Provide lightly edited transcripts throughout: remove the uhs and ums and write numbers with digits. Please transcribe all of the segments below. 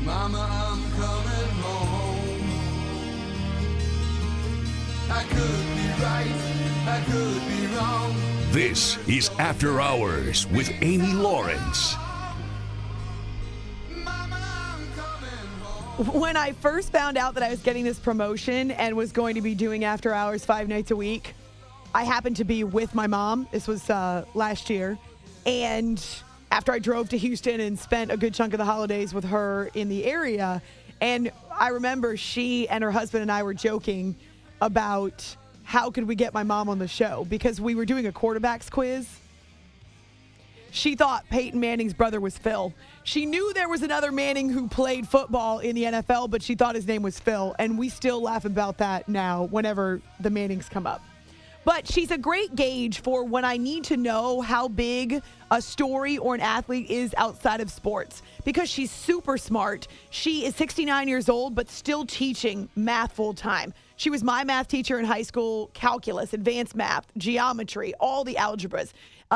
Mama, I'm coming home. I could be right, I could be wrong. This is After Hours with Amy Lawrence. When I first found out that I was getting this promotion and was going to be doing After Hours 5 nights a week, I happened to be with my mom. This was last year. And after I drove to Houston and spent a good chunk of the holidays with her in the area, and I remember she and her husband and I were joking about how could we get my mom on the show because we were doing a quarterbacks quiz. She thought Peyton Manning's brother was Phil. She knew there was another Manning who played football in the NFL, but she thought his name was Phil, and we still laugh about that now whenever the Mannings come up. But she's a great gauge for when I need to know how big a story or an athlete is outside of sports because she's super smart. She is 69 years old, but still teaching math full time. She was my math teacher in high school, calculus, advanced math, geometry, all the algebras.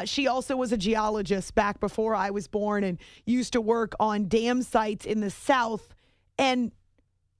She also was a geologist back before I was born and used to work on dam sites in the South. And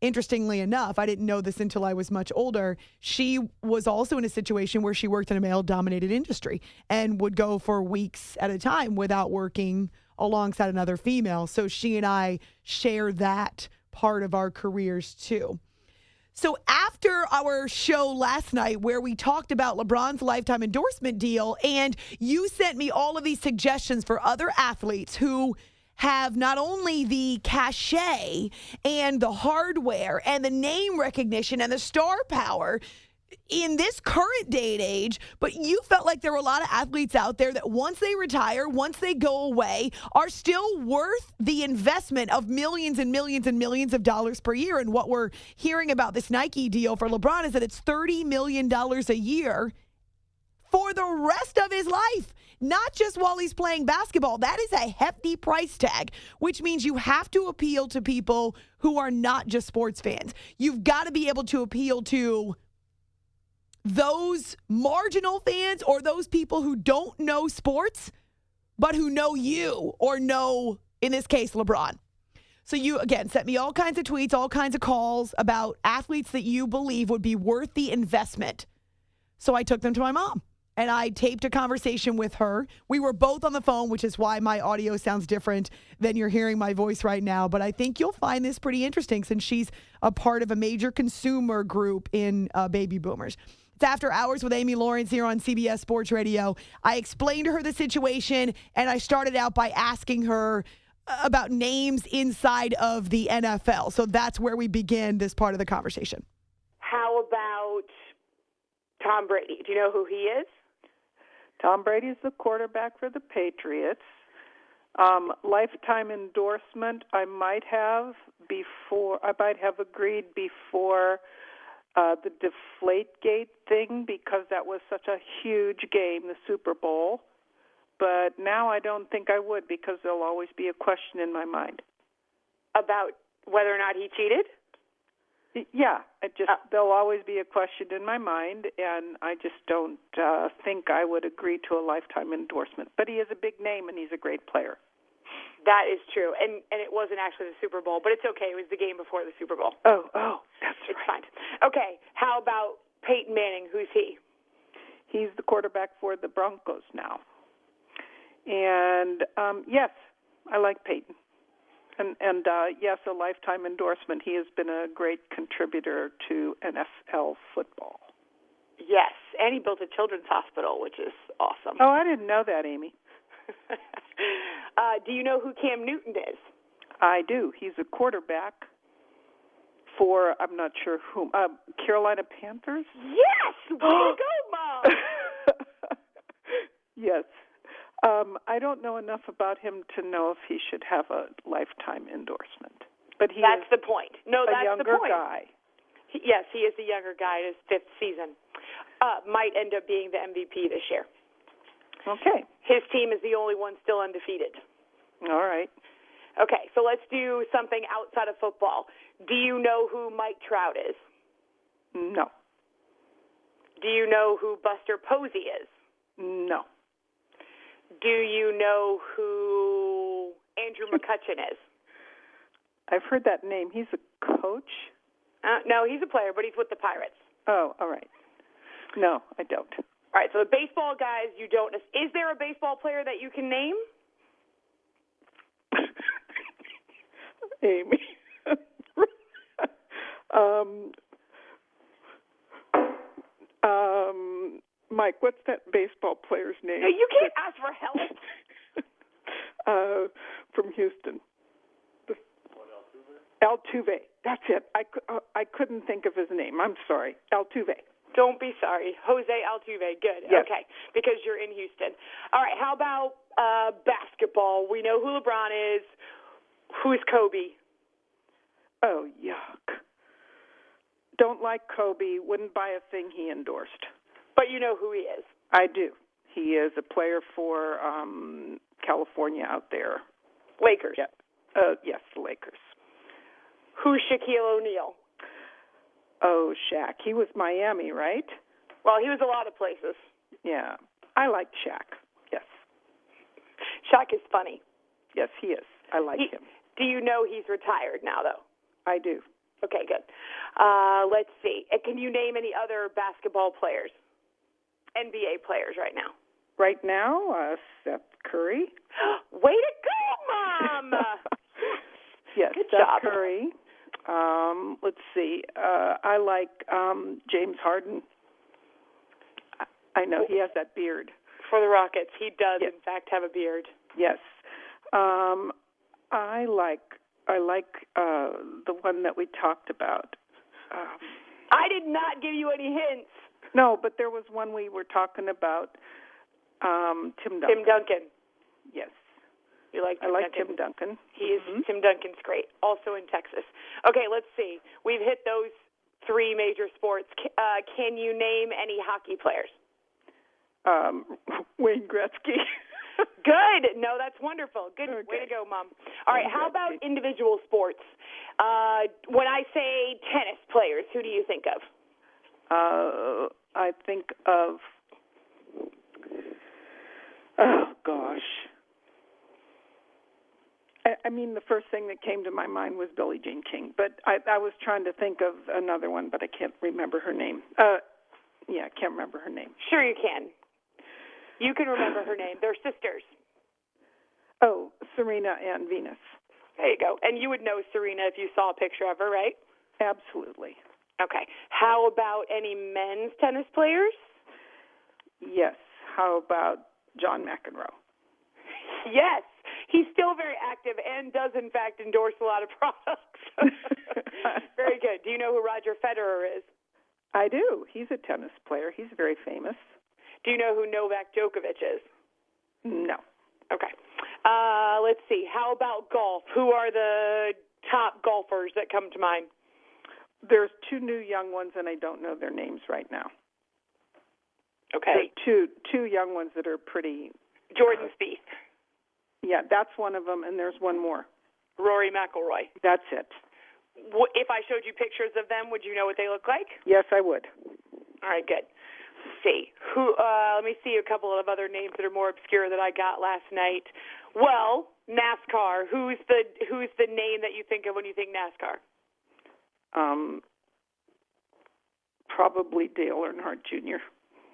interestingly enough, I didn't know this until I was much older. She was also in a situation where she worked in a male-dominated industry and would go for weeks at a time without working alongside another female. So she and I share that part of our careers too. So after our show last night where we talked about LeBron's lifetime endorsement deal, and you sent me all of these suggestions for other athletes who have not only the cachet and the hardware and the name recognition and the star power in this current day and age, but you felt like there were a lot of athletes out there that once they retire, once they go away, are still worth the investment of millions and millions and millions of dollars per year. And what we're hearing about this Nike deal for LeBron is that it's $30 million a year for the rest of his life, not just while he's playing basketball. That is a hefty price tag, which means you have to appeal to people who are not just sports fans. You've got to be able to appeal to those marginal fans or those people who don't know sports, but who know you or know, in this case, LeBron. So you, again, sent me all kinds of tweets, all kinds of calls about athletes that you believe would be worth the investment. So I took them to my mom and I taped a conversation with her. We were both on the phone, which is why my audio sounds different than you're hearing my voice right now. But I think you'll find this pretty interesting since she's a part of a major consumer group in baby boomers. It's After Hours with Amy Lawrence here on CBS Sports Radio. I explained to her the situation, and I started out by asking her about names inside of the NFL. So that's where we begin this part of the conversation. How about Tom Brady? Do you know who he is? Tom Brady is the quarterback for the Patriots. Lifetime endorsement I might have agreed before the Deflategate thing because that was such a huge game, the Super Bowl. But now I don't think I would because there'll always be a question in my mind. About whether or not he cheated? Yeah, there'll always be a question in my mind, and I just don't think I would agree to a lifetime endorsement. But he is a big name, and he's a great player. That is true, and it wasn't actually the Super Bowl, but it's okay. It was the game before the Super Bowl. Oh, that's It's right. fine. Okay, how about Peyton Manning? Who's he? He's the quarterback for the Broncos now. And, yes, I like Peyton. And yes, a lifetime endorsement. He has been a great contributor to NFL football. Yes, and he built a children's hospital, which is awesome. Oh, I didn't know that, Amy. Do you know who Cam Newton is? I do. He's a quarterback for, I'm not sure whom, Carolina Panthers? Yes! Way to go, Mom! Yes. I don't know enough about him to know if he should have a lifetime endorsement. But that's the point. No, a that's younger the point. guy. Yes, he is the younger guy in his fifth season. Might end up being the MVP this year. Okay. His team is the only one still undefeated. All right. Okay, so let's do something outside of football. Do you know who Mike Trout is? No. Do you know who Buster Posey is? No. Do you know who Andrew McCutcheon is? I've heard that name. He's a coach? No, he's a player, but he's with the Pirates. Oh, all right. No, I don't. All right, so the baseball guys you don't. Is there a baseball player that you can name? Amy. Mike, what's that baseball player's name? No, you can't ask for help. From Houston. Altuve. That's it. I couldn't think of his name. I'm sorry. Altuve. Don't be sorry. Jose Altuve. Good. Yes. Okay, because you're in Houston. All right, how about basketball? We know who LeBron is. Who's Kobe? Oh, yuck. Don't like Kobe. Wouldn't buy a thing he endorsed. But you know who he is. I do. He is a player for California out there. Lakers. Yeah. Yes, the Lakers. Who's Shaquille O'Neal? Oh, Shaq. He was Miami, right? Well, he was a lot of places. Yeah. I like Shaq. Yes. Shaq is funny. Yes, he is. I like him. Do you know he's retired now, though? I do. Okay, good. Let's see. Can you name any other basketball players? NBA players right now. Right now, Seth Curry. Way to go, Mom! Yes, good Seth job. Curry. Let's see. I like James Harden. I know he has that beard. For the Rockets, he does, Yes. in fact, have a beard. Yes. I like the one that we talked about. I did not give you any hints. No, but there was one we were talking about. Tim Duncan. Tim Duncan. Yes. You like Tim I like Duncan? Tim Duncan. Tim Duncan's great. Also in Texas. Okay, let's see. We've hit those three major sports. Can you name any hockey players? Wayne Gretzky. Good. No, that's wonderful. Good. Okay. Way to go, Mom. All right, how about individual sports? When I say tennis players, who do you think of? I think of, oh, gosh. I mean, the first thing that came to my mind was Billie Jean King, but I was trying to think of another one, but I can't remember her name. I can't remember her name. Sure you can. You can remember her name. They're sisters. Oh, Serena and Venus. There you go. And you would know Serena if you saw a picture of her, right? Absolutely. Okay. How about any men's tennis players? Yes. How about John McEnroe? Yes. He's still very active and does, in fact, endorse a lot of products. Very good. Do you know who Roger Federer is? I do. He's a tennis player. He's very famous. Do you know who Novak Djokovic is? No. Okay. Let's see. How about golf? Who are the top golfers that come to mind? There's two new young ones, and I don't know their names right now. Okay. There's two young ones that are pretty. Jordan Spieth. Yeah, that's one of them, and there's one more. Rory McIlroy. That's it. If I showed you pictures of them, would you know what they look like? Yes, I would. All right, good. Let's see. Let me see a couple of other names that are more obscure that I got last night. Well, NASCAR. Who's the name that you think of when you think NASCAR? Probably Dale Earnhardt Jr.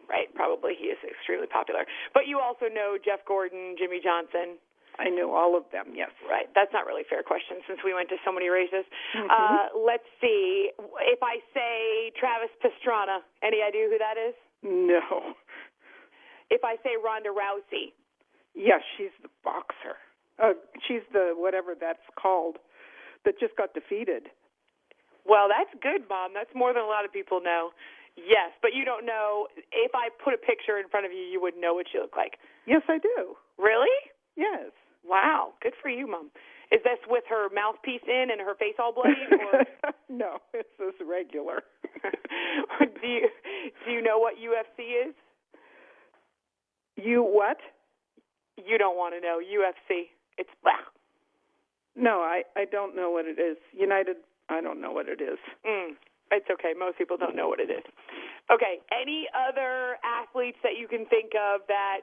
Right, probably. He is extremely popular. But you also know Jeff Gordon, Jimmy Johnson. I know all of them, yes. Right. That's not really a fair question since we went to so many races. Mm-hmm. Let's see. If I say Travis Pastrana, any idea who that is? No. If I say Ronda Rousey? Yes, she's the boxer. She's the whatever that's called that just got defeated. Well, that's good, Mom. That's more than a lot of people know. Yes, but you don't know. If I put a picture in front of you, you wouldn't know what she looked like. Yes, I do. Really? Yes. Wow. Good for you, Mom. Is this with her mouthpiece in and her face all bloody? Or? No, it's just regular. Do you know what UFC is? You what? You don't want to know. UFC. It's blah. No, I don't know what it is. United, I don't know what it is. It's okay. Most people don't know what it is. Okay. Any other athletes that you can think of that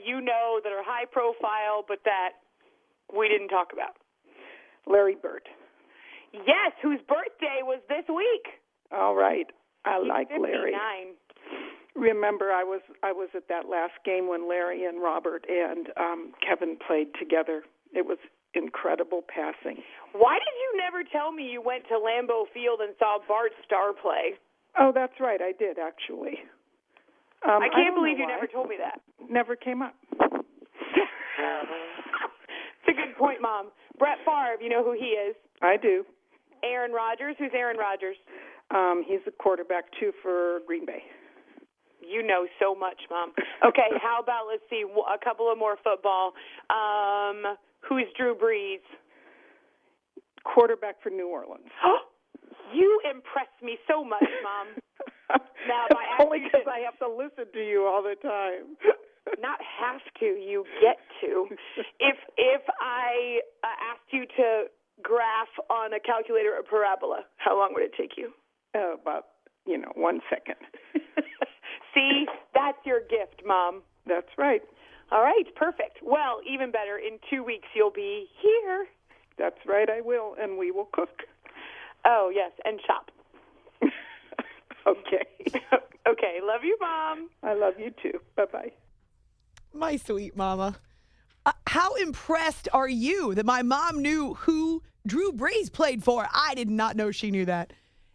you know that are high profile but that we didn't talk about? Larry Bird. Yes, whose birthday was this week. All right. I He's like 59. Larry. Remember, I was at that last game when Larry and Robert and Kevin played together. It was incredible passing. Why did you never tell me you went to Lambeau Field and saw Bart Starr play? Oh, that's right. I did, actually. I can't don't believe know you why. never told me that. Never came up. It's a good point, Mom. Brett Favre, you know who he is. I do. Aaron Rodgers. Who's Aaron Rodgers? He's the quarterback, too, for Green Bay. You know so much, Mom. Okay, how about, let's see, a couple of more football. Who's Drew Brees? Quarterback for New Orleans. You impress me so much, Mom. Now, if I ask Only you because to- I have to listen to you all the time. Not have to, you get to. If I asked you to graph on a calculator a parabola, how long would it take you? About, 1 second. See, that's your gift, Mom. That's right. All right, perfect. Well, even better, in 2 weeks you'll be here. That's right, I will, and we will cook. Oh, yes, and shop. Okay. Okay, love you, Mom. I love you, too. Bye-bye. My sweet mama. How impressed are you that my mom knew who Drew Brees played for? I did not know she knew that.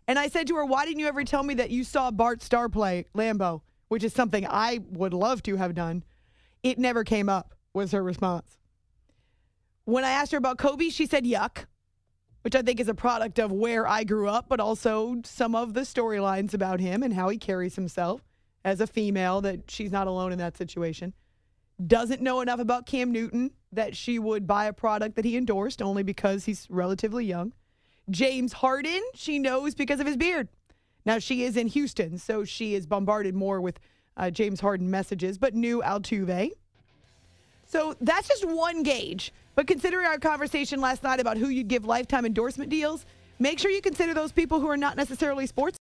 And I said to her, why didn't you ever tell me that you saw Bart Starr play Lambeau, which is something I would love to have done. It never came up, was her response. When I asked her about Kobe, she said yuck, which I think is a product of where I grew up, but also some of the storylines about him and how he carries himself as a female, that she's not alone in that situation. Doesn't know enough about Cam Newton that she would buy a product that he endorsed only because he's relatively young. James Harden, she knows because of his beard. Now, she is in Houston, so she is bombarded more with James Harden messages, but knew Altuve. So that's just one gauge. But considering our conversation last night about who you'd give lifetime endorsement deals, make sure you consider those people who are not necessarily sports